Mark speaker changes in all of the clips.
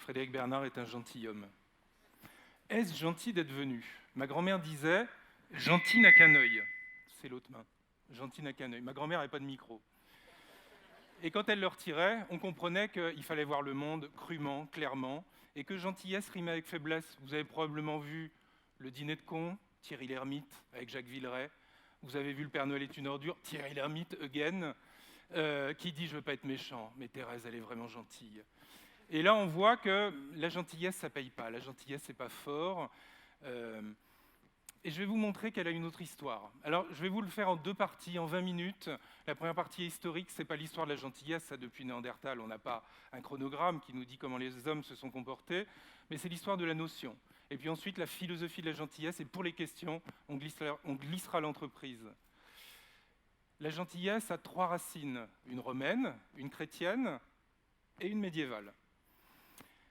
Speaker 1: Frédéric Bernard est un gentilhomme. Est-ce gentil d'être venu? Ma grand-mère disait « gentil n'a qu'un œil ». C'est l'autre main. Gentil n'a qu'un œil. Ma grand-mère n'avait pas de micro. Et quand elle le retirait, on comprenait qu'il fallait voir le monde crûment, clairement, et que gentillesse rimait avec faiblesse. Vous avez probablement vu Le Dîner de cons, Thierry Lhermitte, avec Jacques Villeray. Vous avez vu Le Père Noël est une ordure, Thierry Lhermitte, again, qui dit « je veux pas être méchant, mais Thérèse, elle est vraiment gentille ». Et là, on voit que la gentillesse, ça paye pas. La gentillesse, c'est pas fort. Et je vais vous montrer qu'elle a une autre histoire. Alors, je vais vous le faire en 2 parties, en 20 minutes. La première partie est historique, c'est pas l'histoire de la gentillesse, ça depuis Néandertal, on n'a pas un chronogramme qui nous dit comment les hommes se sont comportés, mais c'est l'histoire de la notion. Et puis ensuite, la philosophie de la gentillesse, et pour les questions, on glissera l'entreprise. La gentillesse a 3 racines, une romaine, une chrétienne et une médiévale.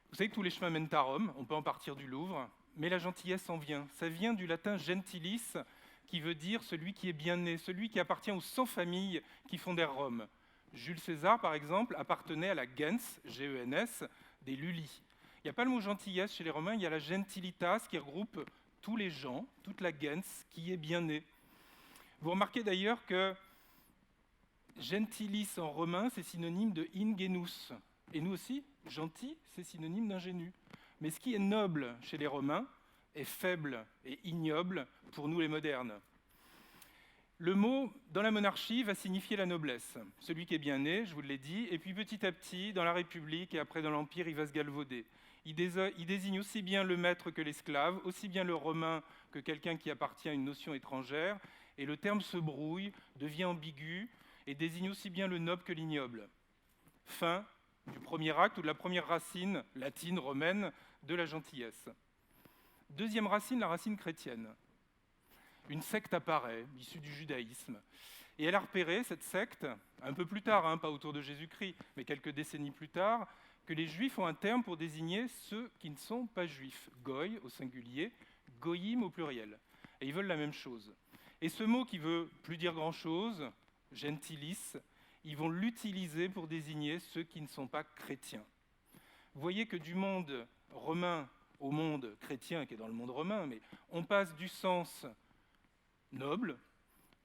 Speaker 1: Vous savez que tous les chemins mènent à Rome, on peut en partir du Louvre, mais la gentillesse en vient. Ça vient du latin gentilis, qui veut dire celui qui est bien né, celui qui appartient aux 100 familles qui fondèrent Rome. Jules César, par exemple, appartenait à la gens, G-E-N-S, des Lulli. Il n'y a pas le mot gentillesse chez les Romains, il y a la gentilitas qui regroupe tous les gens, toute la gens qui est bien né. Vous remarquez d'ailleurs que gentilis en romain, c'est synonyme de ingenus. Et nous aussi, gentil, c'est synonyme d'ingénu. Mais ce qui est noble chez les Romains est faible et ignoble pour nous les modernes. Le mot, dans la monarchie, va signifier la noblesse. Celui qui est bien né, je vous l'ai dit, et puis petit à petit, dans la République et après dans l'Empire, il va se galvauder. Il désigne aussi bien le maître que l'esclave, aussi bien le Romain que quelqu'un qui appartient à une notion étrangère, et le terme se brouille, devient ambigu, et désigne aussi bien le noble que l'ignoble. Fin du premier acte ou de la première racine latine, romaine, de la gentillesse. Deuxième racine, la racine chrétienne. Une secte apparaît, issue du judaïsme, et elle a repéré, cette secte, un peu plus tard, pas autour de Jésus-Christ, mais quelques décennies plus tard, que les juifs ont un terme pour désigner ceux qui ne sont pas juifs, goy au singulier, goyim au pluriel, et ils veulent la même chose. Et ce mot qui veut plus dire grand-chose, gentilis, ils vont l'utiliser pour désigner ceux qui ne sont pas chrétiens. Vous voyez que du monde romain au monde chrétien, qui est dans le monde romain, mais on passe du sens noble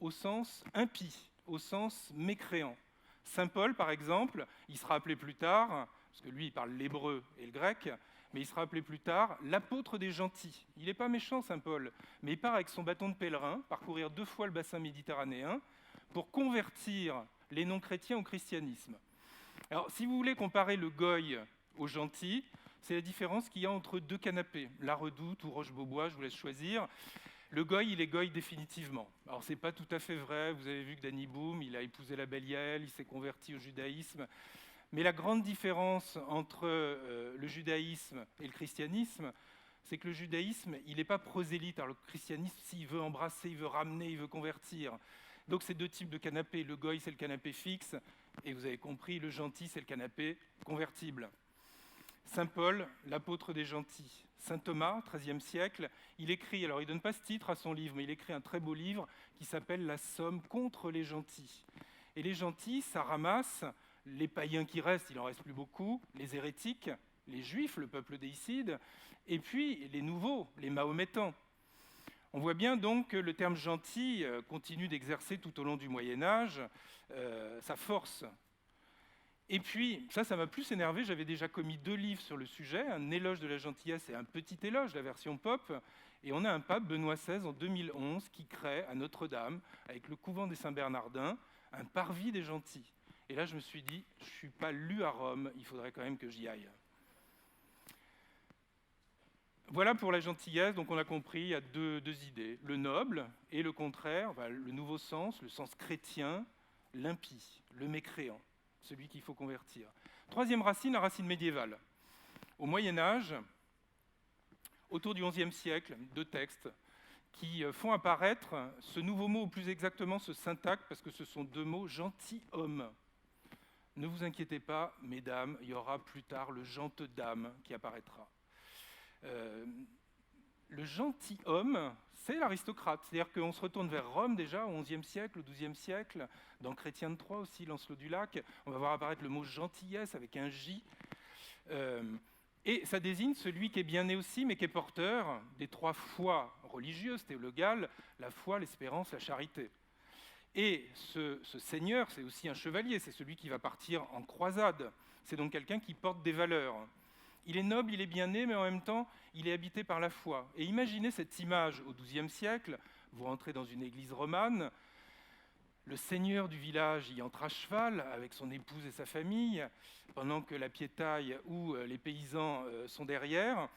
Speaker 1: au sens impie, au sens mécréant. Saint Paul, par exemple, il sera appelé plus tard, parce que lui, il parle l'hébreu et le grec, mais il sera appelé plus tard l'apôtre des gentils. Il n'est pas méchant, Saint Paul, mais il part avec son bâton de pèlerin, parcourir 2 fois le bassin méditerranéen, pour convertir les non-chrétiens au christianisme. Alors, si vous voulez comparer le goy au gentil, c'est la différence qu'il y a entre 2 canapés, la Redoute ou Roche-Beaubois, je vous laisse choisir. Le goy, il est goy définitivement. Alors, c'est pas tout à fait vrai, vous avez vu que Danny Boom, il a épousé la belle Yaël, il s'est converti au judaïsme. Mais la grande différence entre le judaïsme et le christianisme, c'est que le judaïsme, il n'est pas prosélyte. Alors, le christianisme, s'il veut embrasser, il veut ramener, il veut convertir. Donc, c'est 2 types de canapés. Le goy, c'est le canapé fixe, et vous avez compris, le gentil, c'est le canapé convertible. Saint Paul, l'apôtre des gentils. Saint Thomas, XIIIe siècle, il écrit, alors il ne donne pas ce titre à son livre, mais il écrit un très beau livre qui s'appelle « La Somme contre les gentils ». Et les gentils, ça ramasse les païens qui restent, il n'en reste plus beaucoup, les hérétiques, les juifs, le peuple déicide, et puis les nouveaux, les mahométans. On voit bien donc que le terme gentil continue d'exercer tout au long du Moyen-Âge sa force. Et puis, ça m'a plus énervé, j'avais déjà commis 2 livres sur le sujet, un éloge de la gentillesse et un petit éloge, la version pop, et on a un pape, Benoît XVI, en 2011, qui crée à Notre-Dame, avec le couvent des Saints-Bernardins, un parvis des gentils. Et là, je me suis dit, je ne suis pas lu à Rome, il faudrait quand même que j'y aille. Voilà pour la gentillesse, donc on a compris, il y a deux idées, le noble et le contraire, le nouveau sens, le sens chrétien, l'impie, le mécréant, celui qu'il faut convertir. Troisième racine, la racine médiévale. Au Moyen-Âge, autour du XIe siècle, 2 textes qui font apparaître ce nouveau mot, ou plus exactement ce syntaxe, parce que ce sont 2 mots, gentilhomme. Ne vous inquiétez pas, mesdames, il y aura plus tard le gentedame qui apparaîtra. Le gentilhomme, c'est l'aristocrate. C'est-à-dire qu'on se retourne vers Rome déjà au XIe siècle, au XIIe siècle. Dans Chrétien de Troyes aussi, Lancelot du Lac, on va voir apparaître le mot gentillesse avec un J. Et ça désigne celui qui est bien né aussi, mais qui est porteur des 3 foi religieuses, théologales, la foi, l'espérance, la charité. Et ce seigneur, c'est aussi un chevalier, c'est celui qui va partir en croisade. C'est donc quelqu'un qui porte des valeurs. Il est noble, il est bien né, mais en même temps, il est habité par la foi. Et imaginez cette image au XIIe siècle, vous rentrez dans une église romane, le seigneur du village y entre à cheval avec son épouse et sa famille, pendant que la piétaille ou les paysans sont derrière.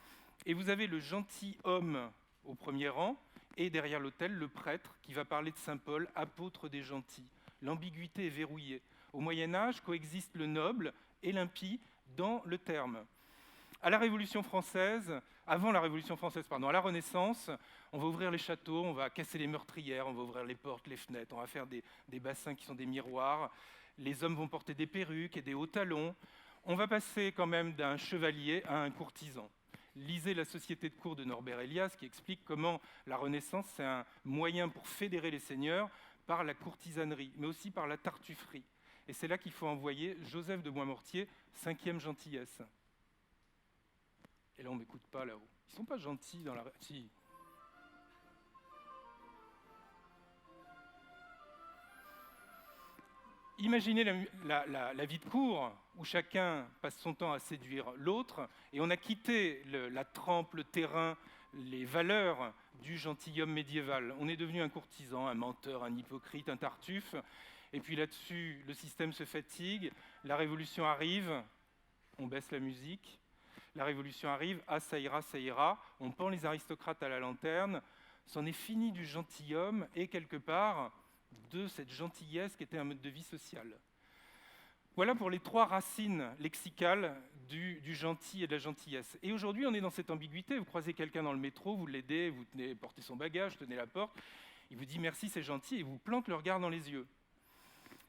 Speaker 1: Et vous avez le gentilhomme au premier rang, et derrière l'autel, le prêtre qui va parler de saint Paul, apôtre des gentils. L'ambiguïté est verrouillée. Au Moyen-Âge, coexiste le noble et l'impie dans le terme. À la Révolution française, avant la Révolution française, à la Renaissance, on va ouvrir les châteaux, on va casser les meurtrières, on va ouvrir les portes, les fenêtres, on va faire des bassins qui sont des miroirs. Les hommes vont porter des perruques et des hauts talons. On va passer quand même d'un chevalier à un courtisan. Lisez La Société de cour de Norbert Elias qui explique comment la Renaissance, c'est un moyen pour fédérer les seigneurs par la courtisanerie, mais aussi par la tartufferie. Et c'est là qu'il faut envoyer Joseph de Boismortier, 5e gentillesse. Et là, on ne m'écoute pas là-haut. Ils ne sont pas gentils dans la... Si. Imaginez la vie de cour où chacun passe son temps à séduire l'autre et on a quitté la trempe, le terrain, les valeurs du gentilhomme médiéval. On est devenu un courtisan, un menteur, un hypocrite, un tartuffe. Et puis là-dessus, le système se fatigue, la révolution arrive, on baisse la musique. La révolution arrive, ah ça ira, on pend les aristocrates à la lanterne, c'en est fini du gentilhomme et quelque part de cette gentillesse qui était un mode de vie social. Voilà pour les 3 racines lexicales du gentil et de la gentillesse. Et aujourd'hui, on est dans cette ambiguïté, vous croisez quelqu'un dans le métro, vous l'aidez, vous portez son bagage, tenez la porte, il vous dit merci, c'est gentil, et vous plante le regard dans les yeux.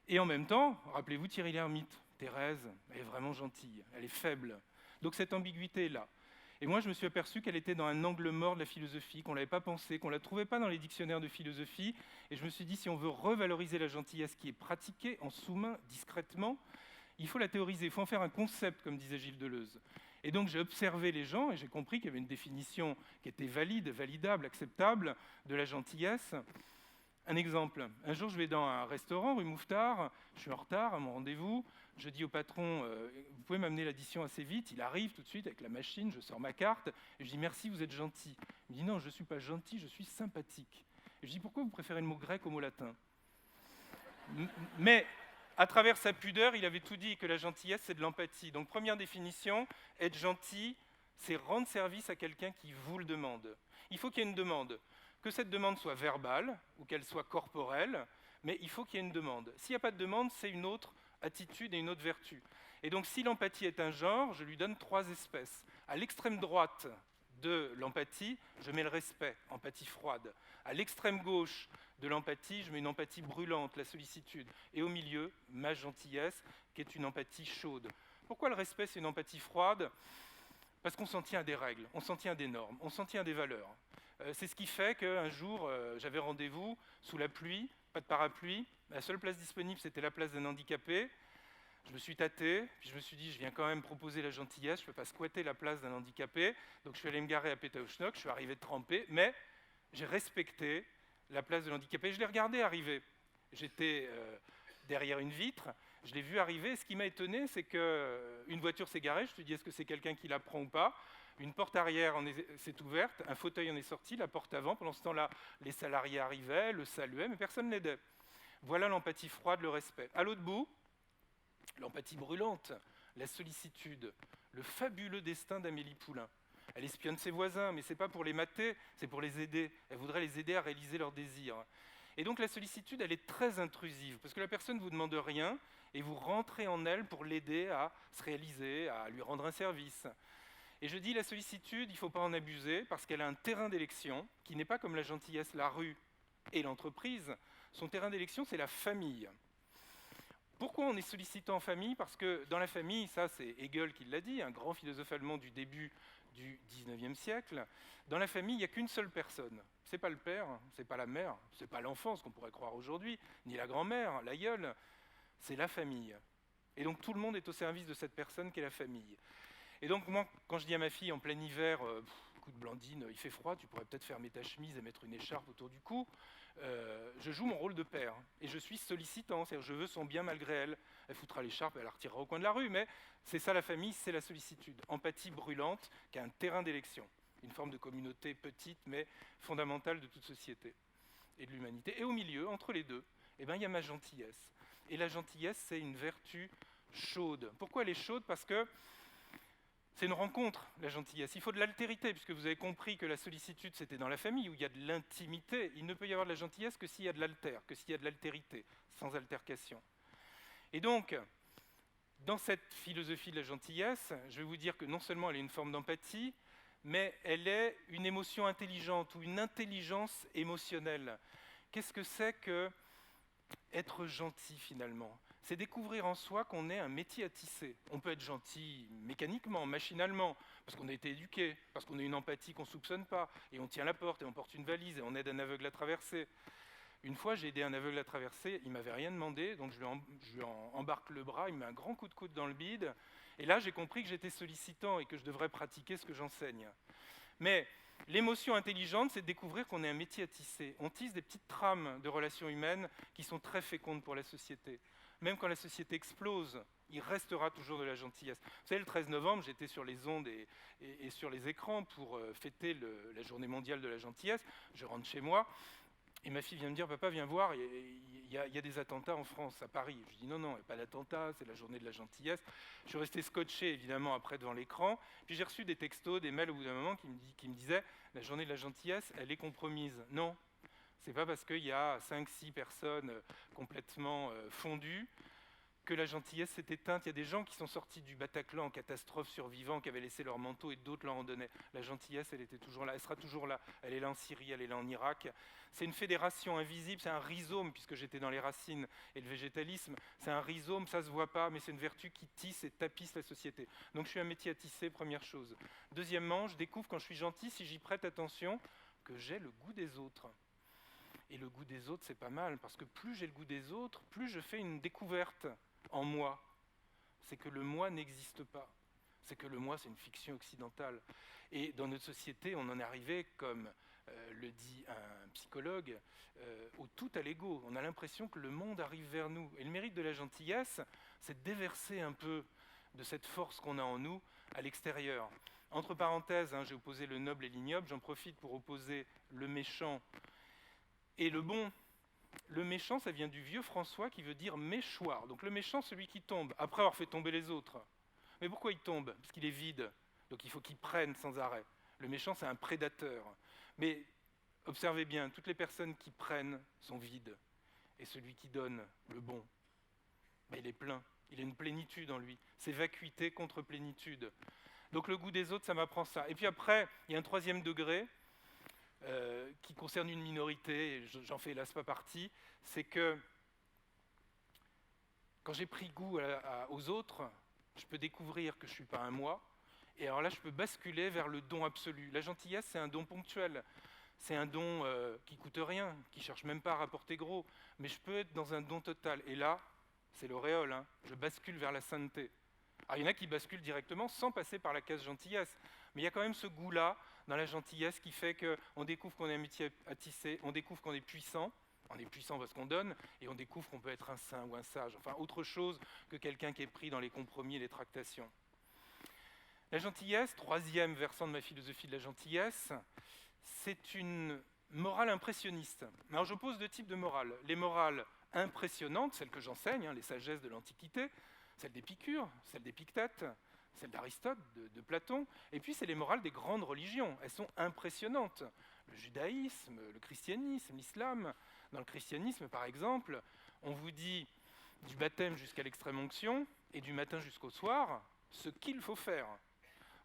Speaker 1: Et en même temps, rappelez-vous Thierry Lhermitte, Thérèse, elle est vraiment gentille, elle est faible. Donc cette ambiguïté est là. Et moi, je me suis aperçu qu'elle était dans un angle mort de la philosophie, qu'on ne l'avait pas pensé, qu'on ne la trouvait pas dans les dictionnaires de philosophie. Et je me suis dit, si on veut revaloriser la gentillesse qui est pratiquée en sous-main, discrètement, il faut la théoriser, il faut en faire un concept, comme disait Gilles Deleuze. Et donc j'ai observé les gens et j'ai compris qu'il y avait une définition qui était valide, validable, acceptable de la gentillesse. Un exemple, un jour je vais dans un restaurant rue Mouffetard, je suis en retard à mon rendez-vous, je dis au patron, vous pouvez m'amener l'addition assez vite, il arrive tout de suite avec la machine, je sors ma carte, et je dis merci, vous êtes gentil. Il me dit non, je ne suis pas gentil, je suis sympathique. Et je dis pourquoi vous préférez le mot grec au mot latin? Mais à travers sa pudeur, il avait tout dit, que la gentillesse c'est de l'empathie. Donc première définition, être gentil, c'est rendre service à quelqu'un qui vous le demande. Il faut qu'il y ait une demande. Que cette demande soit verbale ou qu'elle soit corporelle, mais il faut qu'il y ait une demande. S'il n'y a pas de demande, c'est une autre attitude et une autre vertu. Et donc si l'empathie est un genre, je lui donne 3 espèces. À l'extrême droite de l'empathie, je mets le respect, empathie froide. À l'extrême gauche de l'empathie, je mets une empathie brûlante, la sollicitude. Et au milieu, ma gentillesse, qui est une empathie chaude. Pourquoi le respect, c'est une empathie froide? Parce qu'on s'en tient à des règles, on s'en tient à des normes, on s'en tient à des valeurs. C'est ce qui fait qu'un jour, j'avais rendez-vous sous la pluie, pas de parapluie. La seule place disponible, c'était la place d'un handicapé. Je me suis tâté, puis je me suis dit, je viens quand même proposer la gentillesse, je ne peux pas squatter la place d'un handicapé. Donc je suis allé me garer à Pétaouchnok, je suis arrivé trempé, mais j'ai respecté la place de l'handicapé. Je l'ai regardé arriver. J'étais derrière une vitre, je l'ai vu arriver. Ce qui m'a étonné, c'est qu'une voiture s'est garée. Je me suis dit, est-ce que c'est quelqu'un qui la prend ou pas? Une porte arrière s'est ouverte, un fauteuil en est sorti, la porte avant. Pendant ce temps-là, les salariés arrivaient, le saluaient, mais personne ne l'aidait. Voilà l'empathie froide, le respect. À l'autre bout, l'empathie brûlante, la sollicitude, le fabuleux destin d'Amélie Poulain. Elle espionne ses voisins, mais ce n'est pas pour les mater, c'est pour les aider. Elle voudrait les aider à réaliser leurs désirs. Et donc la sollicitude, elle est très intrusive, parce que la personne ne vous demande rien, et vous rentrez en elle pour l'aider à se réaliser, à lui rendre un service. Et je dis la sollicitude, il ne faut pas en abuser, parce qu'elle a un terrain d'élection, qui n'est pas comme la gentillesse, la rue et l'entreprise. Son terrain d'élection, c'est la famille. Pourquoi on est sollicitant en famille? Parce que dans la famille, ça c'est Hegel qui l'a dit, un grand philosophe allemand du début du XIXe siècle, dans la famille, il n'y a qu'une seule personne. Ce n'est pas le père, ce n'est pas la mère, ce n'est pas l'enfant, ce qu'on pourrait croire aujourd'hui, ni la grand-mère, l'aïeul, c'est la famille. Et donc tout le monde est au service de cette personne qu'est la famille. Et donc moi, quand je dis à ma fille en plein hiver, écoute Blandine, il fait froid, tu pourrais peut-être fermer ta chemise et mettre une écharpe autour du cou, je joue mon rôle de père, et je suis sollicitant, c'est-à-dire je veux son bien malgré elle. Elle foutra l'écharpe, elle la retirera au coin de la rue, mais c'est ça la famille, c'est la sollicitude. Empathie brûlante, qui est un terrain d'élection, une forme de communauté petite, mais fondamentale de toute société et de l'humanité. Et au milieu, entre les deux, eh ben, il y a ma gentillesse. Et la gentillesse, c'est une vertu chaude. Pourquoi elle est chaude? Parce que c'est une rencontre, la gentillesse. Il faut de l'altérité, puisque vous avez compris que la sollicitude, c'était dans la famille, où il y a de l'intimité. Il ne peut y avoir de la gentillesse que s'il y a de l'alter, que s'il y a de l'altérité, sans altercation. Et donc, dans cette philosophie de la gentillesse, je vais vous dire que non seulement elle est une forme d'empathie, mais elle est une émotion intelligente ou une intelligence émotionnelle. Qu'est-ce que c'est que être gentil finalement? C'est découvrir en soi qu'on est un métier à tisser. On peut être gentil mécaniquement, machinalement, parce qu'on a été éduqué, parce qu'on a une empathie qu'on ne soupçonne pas, et on tient la porte, et on porte une valise, et on aide un aveugle à traverser. Une fois, j'ai aidé un aveugle à traverser, il ne m'avait rien demandé, donc je lui embarque le bras, il me met un grand coup de coude dans le bide, et là j'ai compris que j'étais sollicitant et que je devrais pratiquer ce que j'enseigne. Mais l'émotion intelligente, c'est de découvrir qu'on est un métier à tisser. On tisse des petites trames de relations humaines qui sont très fécondes pour la société. Même quand la société explose, il restera toujours de la gentillesse. Vous savez, le 13 novembre, j'étais sur les ondes et sur les écrans pour fêter la journée mondiale de la gentillesse. Je rentre chez moi, et ma fille vient me dire, papa, viens voir, il y a des attentats en France, à Paris. Je dis, non, il n'y a pas d'attentat, c'est la journée de la gentillesse. Je suis resté scotché, évidemment, après devant l'écran. Puis j'ai reçu des textos, des mails au bout d'un moment qui me disaient, la journée de la gentillesse, elle est compromise. Non, c'est pas parce qu'il y a 5-6 personnes complètement fondues que la gentillesse s'est éteinte. Il y a des gens qui sont sortis du Bataclan en catastrophe survivants, qui avaient laissé leur manteau et d'autres leur en donnaient. La gentillesse, elle était toujours là, elle sera toujours là. Elle est là en Syrie, elle est là en Irak. C'est une fédération invisible, c'est un rhizome, puisque j'étais dans les racines et le végétalisme. C'est un rhizome, ça ne se voit pas, mais c'est une vertu qui tisse et tapisse la société. Donc je suis un métier à tisser, première chose. Deuxièmement, je découvre quand je suis gentil, si j'y prête attention, que j'ai le goût des autres. Et le goût des autres, c'est pas mal, parce que plus j'ai le goût des autres, plus je fais une découverte en moi. C'est que le moi n'existe pas. C'est que le moi, c'est une fiction occidentale. Et dans notre société, on en est arrivé, comme le dit un psychologue, au tout à l'ego. On a l'impression que le monde arrive vers nous. Et le mérite de la gentillesse, c'est de déverser un peu de cette force qu'on a en nous à l'extérieur. Entre parenthèses, j'ai opposé le noble et l'ignoble, j'en profite pour opposer le méchant et le bon. Le méchant, ça vient du vieux François qui veut dire méchoir. Donc le méchant, celui qui tombe, après avoir fait tomber les autres. Mais pourquoi il tombe? Parce qu'il est vide. Donc il faut qu'il prenne sans arrêt. Le méchant, c'est un prédateur. Mais observez bien, toutes les personnes qui prennent sont vides. Et celui qui donne, le bon, il est plein. Il a une plénitude en lui. C'est vacuité contre plénitude. Donc le goût des autres, ça m'apprend ça. Et puis après, il y a un troisième degré, qui concerne une minorité, et j'en fais hélas pas partie, c'est que quand j'ai pris goût aux autres, je peux découvrir que je ne suis pas un moi, et alors là je peux basculer vers le don absolu. La gentillesse, c'est un don ponctuel, c'est un don qui ne coûte rien, qui ne cherche même pas à rapporter gros, mais je peux être dans un don total, et là, c'est l'auréole, je bascule vers la sainteté. Alors il y en a qui basculent directement sans passer par la case gentillesse, mais il y a quand même ce goût-là dans la gentillesse qui fait qu'on découvre qu'on a un métier à tisser, on découvre qu'on est puissant parce qu'on donne, et on découvre qu'on peut être un saint ou un sage, enfin autre chose que quelqu'un qui est pris dans les compromis et les tractations. La gentillesse, troisième versant de ma philosophie de la gentillesse, c'est une morale impressionniste. Alors j'oppose deux types de morales. Les morales impressionnantes, celles que j'enseigne, les sagesses de l'Antiquité, celle d'Épicure, celle d'Épictète, celle d'Aristote, de Platon, et puis c'est les morales des grandes religions. Elles sont impressionnantes. Le judaïsme, le christianisme, l'islam. Dans le christianisme, par exemple, on vous dit du baptême jusqu'à l'extrême onction, et du matin jusqu'au soir, ce qu'il faut faire.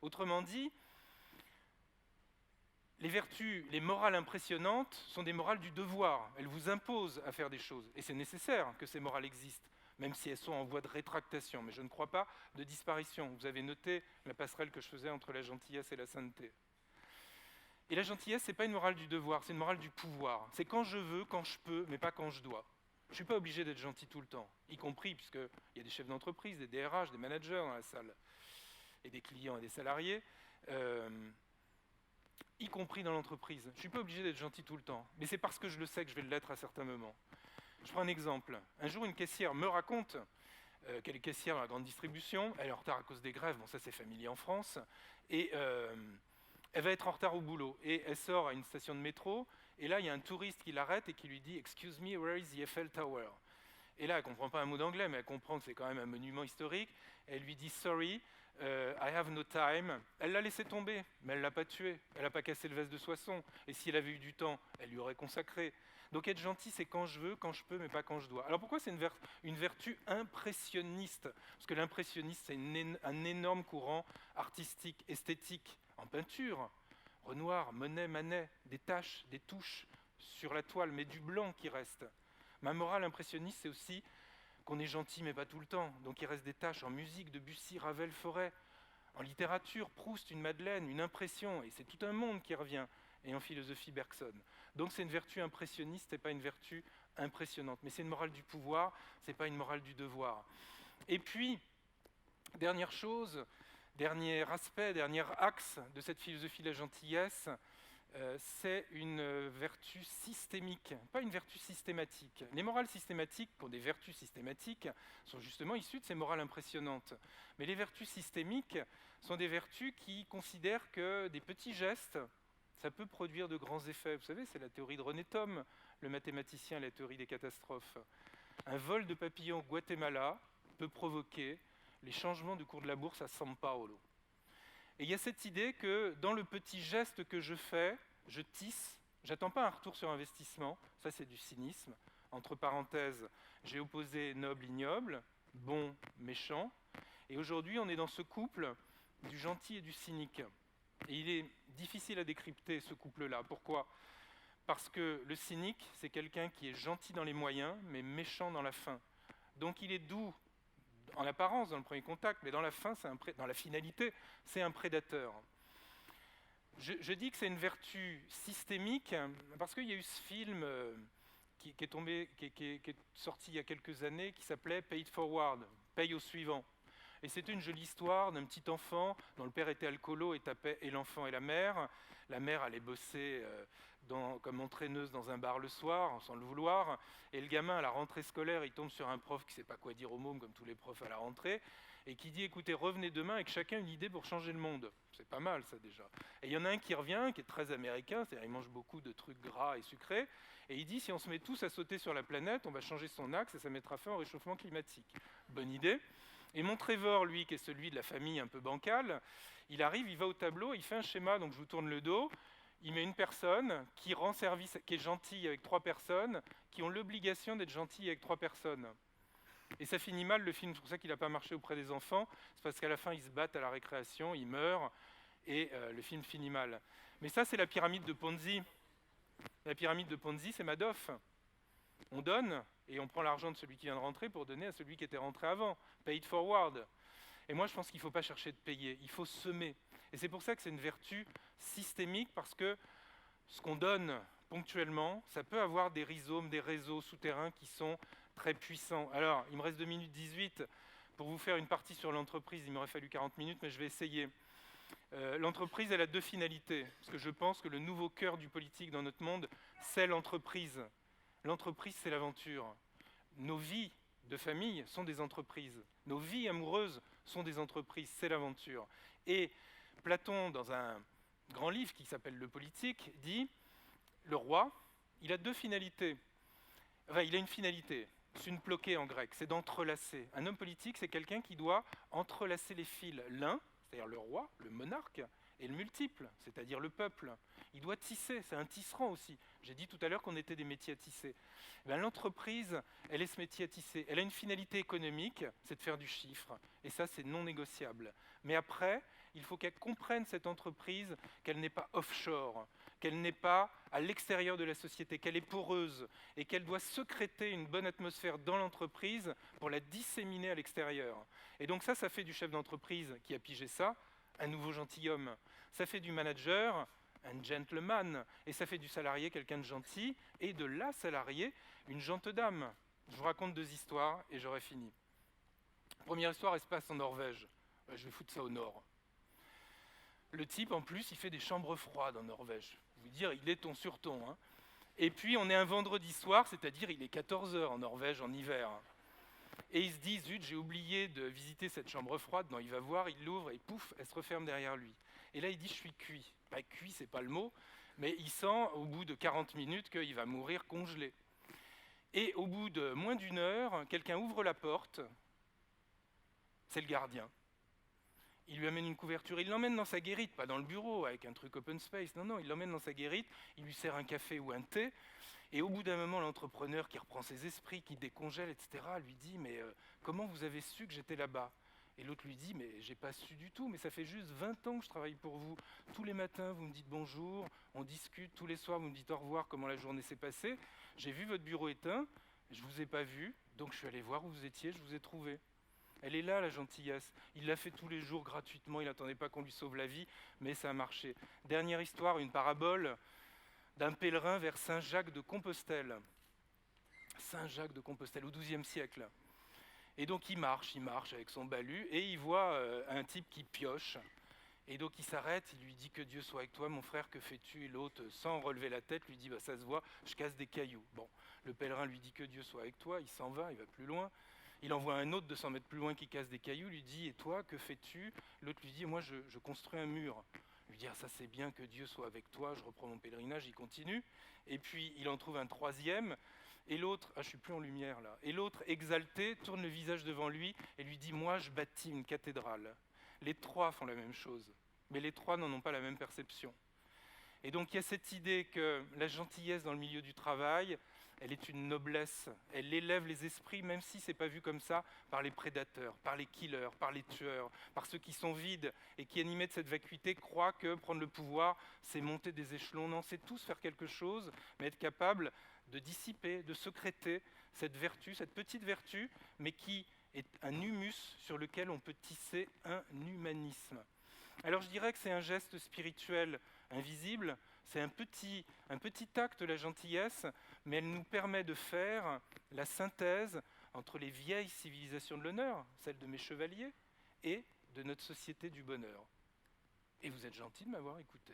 Speaker 1: Autrement dit, les vertus, les morales impressionnantes sont des morales du devoir. Elles vous imposent à faire des choses, et c'est nécessaire que ces morales existent, même si elles sont en voie de rétractation, mais je ne crois pas de disparition. Vous avez noté la passerelle que je faisais entre la gentillesse et la sainteté. Et la gentillesse, ce n'est pas une morale du devoir, c'est une morale du pouvoir. C'est quand je veux, quand je peux, mais pas quand je dois. Je ne suis pas obligé d'être gentil tout le temps, y compris puisqu'il y a des chefs d'entreprise, des DRH, des managers dans la salle. et des clients et des salariés, y compris dans l'entreprise. Je ne suis pas obligé d'être gentil tout le temps, mais c'est parce que je le sais que je vais l'être à certains moments. Je prends un exemple. Un jour, une caissière me raconte qu'elle est caissière dans la grande distribution, elle est en retard à cause des grèves, bon ça c'est familier en France, et elle va être en retard au boulot. Et elle sort à une station de métro, et là il y a un touriste qui l'arrête et qui lui dit « Excuse me, where is the Eiffel Tower ?» Et là elle ne comprend pas un mot d'anglais, mais elle comprend que c'est quand même un monument historique. Elle lui dit « Sorry, I have no time ». Elle l'a laissé tomber, mais elle ne l'a pas tué, elle n'a pas cassé le vase de Soissons. Et si elle avait eu du temps, elle lui aurait consacré. Donc être gentil, c'est quand je veux, quand je peux, mais pas quand je dois. Alors pourquoi c'est une vertu impressionniste? Parce que l'impressionniste, c'est un énorme courant artistique, esthétique, en peinture. Renoir, Monet, Manet, des taches, des touches sur la toile, mais du blanc qui reste. Ma morale impressionniste, c'est aussi qu'on est gentil, mais pas tout le temps. Donc il reste des taches en musique, Debussy, Ravel, Fauré. En littérature, Proust, une Madeleine, une impression, et c'est tout un monde qui revient. Et en philosophie, Bergson. Donc c'est une vertu impressionniste et pas une vertu impressionnante. Mais c'est une morale du pouvoir, c'est pas une morale du devoir. Et puis, dernière chose, dernier aspect, dernier axe de cette philosophie de la gentillesse, c'est une vertu systémique, pas une vertu systématique. Les morales systématiques, qui ont des vertus systématiques, sont justement issues de ces morales impressionnantes. Mais les vertus systémiques sont des vertus qui considèrent que des petits gestes, ça peut produire de grands effets. Vous savez, c'est la théorie de René Thom, le mathématicien, la théorie des catastrophes. Un vol de papillons au Guatemala peut provoquer les changements du cours de la bourse à São Paulo. Et il y a cette idée que dans le petit geste que je fais, je tisse, j'attends pas un retour sur investissement, ça c'est du cynisme. Entre parenthèses, j'ai opposé noble, ignoble, bon, méchant, et aujourd'hui on est dans ce couple du gentil et du cynique. Et il est difficile à décrypter ce couple-là. Pourquoi? Parce que le cynique, c'est quelqu'un qui est gentil dans les moyens, mais méchant dans la fin. Donc il est doux en apparence, dans le premier contact, mais dans la fin, dans la finalité, c'est un prédateur. Je dis que c'est une vertu systémique, parce qu'il y a eu ce film qui est sorti il y a quelques années, qui s'appelait Pay It Forward, paye au suivant. Et c'était une jolie histoire d'un petit enfant dont le père était alcoolo et tapait et l'enfant et la mère. La mère allait bosser comme entraîneuse dans un bar le soir, sans le vouloir. Et le gamin, à la rentrée scolaire, il tombe sur un prof qui ne sait pas quoi dire au môme, comme tous les profs à la rentrée, et qui dit « Écoutez, revenez demain avec chacun une idée pour changer le monde ». C'est pas mal, ça, déjà. Et il y en a un qui revient, qui est très américain, c'est-à-dire il mange beaucoup de trucs gras et sucrés, et il dit « Si on se met tous à sauter sur la planète, on va changer son axe et ça mettra fin au réchauffement climatique ». Bonne idée. Et mon Trevor, lui, qui est celui de la famille un peu bancale, il arrive, il va au tableau, il fait un schéma, donc je vous tourne le dos, il met une personne qui rend service, qui est gentille avec 3 personnes, qui ont l'obligation d'être gentilles avec 3 personnes. Et ça finit mal, le film, c'est pour ça qu'il n'a pas marché auprès des enfants, c'est parce qu'à la fin, ils se battent à la récréation, ils meurent, et le film finit mal. Mais ça, c'est la pyramide de Ponzi. La pyramide de Ponzi, c'est Madoff. On donne, et on prend l'argent de celui qui vient de rentrer pour donner à celui qui était rentré avant. Pay it forward. Et moi, je pense qu'il ne faut pas chercher de payer, il faut semer. Et c'est pour ça que c'est une vertu systémique, parce que ce qu'on donne ponctuellement, ça peut avoir des rhizomes, des réseaux souterrains qui sont très puissants. Alors, il me reste 2 minutes 18 pour vous faire une partie sur l'entreprise. Il m'aurait fallu 40 minutes, mais je vais essayer. L'entreprise, elle a 2 finalités, parce que je pense que le nouveau cœur du politique dans notre monde, c'est l'entreprise. L'entreprise, c'est l'aventure. Nos vies de famille sont des entreprises. Nos vies amoureuses sont des entreprises, c'est l'aventure. Et Platon, dans un grand livre qui s'appelle Le Politique, dit « Le roi, il a 2 finalités. Enfin, il a une finalité, synploké en grec, c'est d'entrelacer. Un homme politique, c'est quelqu'un qui doit entrelacer les fils. L'un, c'est-à-dire le roi, le monarque, et le multiple, c'est-à-dire le peuple. Il doit tisser, c'est un tisserand aussi. J'ai dit tout à l'heure qu'on était des métiers à tisser. L'entreprise, elle est ce métier à tisser. Elle a une finalité économique, c'est de faire du chiffre. Et ça, c'est non négociable. Mais après, il faut qu'elle comprenne, cette entreprise, qu'elle n'est pas offshore, qu'elle n'est pas à l'extérieur de la société, qu'elle est poreuse et qu'elle doit sécréter une bonne atmosphère dans l'entreprise pour la disséminer à l'extérieur. Et donc ça fait du chef d'entreprise qui a pigé ça, un nouveau gentilhomme. Ça fait du manager, un gentleman. Et ça fait du salarié quelqu'un de gentil. Et de la salariée, une gente dame. Je vous raconte 2 histoires et j'aurai fini. Première histoire, elle se passe en Norvège. Je vais foutre ça au nord. Le type, en plus, il fait des chambres froides en Norvège. Vous dire, il est ton sur ton. Hein. Et puis, on est un vendredi soir, c'est-à-dire il est 14 h en Norvège en hiver. Et il se dit, zut, j'ai oublié de visiter cette chambre froide. Non, il va voir, il l'ouvre et pouf, elle se referme derrière lui. Et là, il dit, je suis cuit. Bah, cuit, c'est pas le mot, mais il sent, au bout de 40 minutes, qu'il va mourir congelé. Et au bout de moins d'une heure, quelqu'un ouvre la porte. C'est le gardien. Il lui amène une couverture, il l'emmène dans sa guérite, pas dans le bureau avec un truc open space, non, il l'emmène dans sa guérite, il lui sert un café ou un thé, et au bout d'un moment, l'entrepreneur qui reprend ses esprits, qui décongèle, etc., lui dit « Mais comment vous avez su que j'étais là-bas ?» Et l'autre lui dit « Mais j'ai pas su du tout, mais ça fait juste 20 ans que je travaille pour vous. Tous les matins, vous me dites bonjour, on discute, tous les soirs, vous me dites au revoir, comment la journée s'est passée. J'ai vu votre bureau éteint, je vous ai pas vu, donc je suis allé voir où vous étiez, je vous ai trouvé. » Elle est là, la gentillesse. Il l'a fait tous les jours gratuitement, il n'attendait pas qu'on lui sauve la vie, mais ça a marché. Dernière histoire, une parabole d'un pèlerin vers Saint-Jacques de Compostelle. Saint-Jacques de Compostelle, au XIIe siècle. Et donc il marche avec son bahut, et il voit un type qui pioche. Et donc il s'arrête, il lui dit « Que Dieu soit avec toi, mon frère, que fais-tu » Et l'autre, sans relever la tête, lui dit bah, « Ça se voit, je casse des cailloux. » Bon, le pèlerin lui dit « Que Dieu soit avec toi », il s'en va, il va plus loin. Il envoie un autre 200 mètres plus loin qui casse des cailloux, lui dit « Et toi, que fais-tu » L'autre lui dit « Moi, je construis un mur. » Il lui dit ah, « Ça, c'est bien, que Dieu soit avec toi. » Je reprends mon pèlerinage, il continue. Et puis, il en trouve un troisième. Et l'autre, je suis plus en lumière là. Et l'autre, exalté, tourne le visage devant lui et lui dit « Moi, je bâtis une cathédrale. » Les trois font la même chose, mais les trois n'en ont pas la même perception. Et donc, il y a cette idée que la gentillesse dans le milieu du travail, elle est une noblesse, elle élève les esprits, même si ce n'est pas vu comme ça par les prédateurs, par les killers, par les tueurs, par ceux qui sont vides et qui, animés de cette vacuité, croient que prendre le pouvoir, c'est monter des échelons. Non, c'est tous faire quelque chose, mais être capable de dissiper, de sécréter cette vertu, cette petite vertu, mais qui est un humus sur lequel on peut tisser un humanisme. Alors je dirais que c'est un geste spirituel invisible, c'est un petit acte, la gentillesse, mais elle nous permet de faire la synthèse entre les vieilles civilisations de l'honneur, celles de mes chevaliers, et de notre société du bonheur. Et vous êtes gentil de m'avoir écouté.